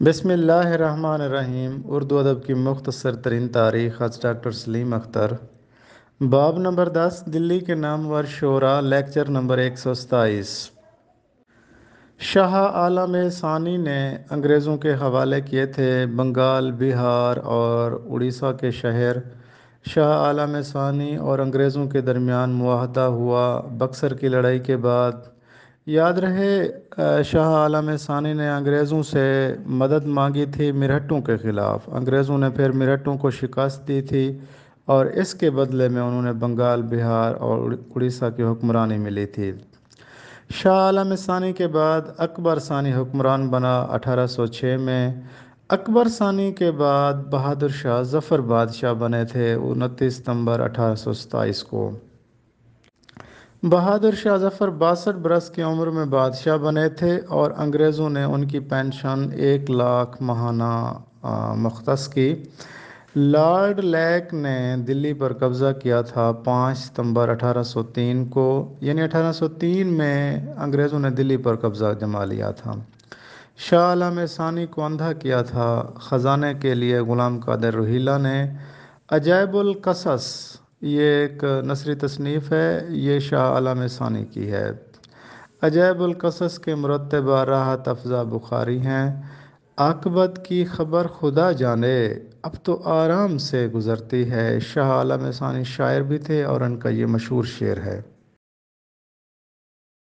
بسم اللہ الرحمن الرحیم۔ اردو ادب کی مختصر ترین تاریخ از ڈاکٹر سلیم اختر۔ باب نمبر 10، دلی کے نامور شعراء، لیکچر نمبر 127۔ شاہ عالم ثانی نے انگریزوں کے حوالے کیے تھے بنگال، بہار اور اڑیسہ کے شہر۔ شاہ عالم ثانی اور انگریزوں کے درمیان معاہدہ ہوا بکسر کی لڑائی کے بعد۔ یاد رہے شاہ عالم ثانی نے انگریزوں سے مدد مانگی تھی مرہٹوں کے خلاف۔ انگریزوں نے پھر مرہٹوں کو شکست دی تھی اور اس کے بدلے میں انہوں نے بنگال، بہار اور اڑیسہ کی حکمرانی ملی تھی۔ شاہ عالم ثانی کے بعد اکبر ثانی حکمران بنا 1806 میں۔ اکبر ثانی کے بعد بہادر شاہ ظفر بادشاہ بنے تھے 29 ستمبر 1827 کو۔ بہادر شاہ ظفر 62 برس کی عمر میں بادشاہ بنے تھے اور انگریزوں نے ان کی پنشن 1 لاکھ ماہانہ مختص کی۔ لارڈ لیک نے دلی پر قبضہ کیا تھا 5 ستمبر 1803 کو، یعنی 1803 میں انگریزوں نے دلی پر قبضہ جما لیا تھا۔ شاہ عالم ثانی کو اندھا کیا تھا خزانے کے لیے غلام قادر روہیلہ نے۔ عجائب القصص یہ ایک نثری تصنیف ہے، یہ شاہ عالم ثانی کی ہے۔ عجائب القصص کے مرتبہ راحت افزا بخاری ہیں۔ عاقبت کی خبر خدا جانے، اب تو آرام سے گزرتی ہے۔ شاہ عالم ثانی شاعر بھی تھے اور ان کا یہ مشہور شعر ہے۔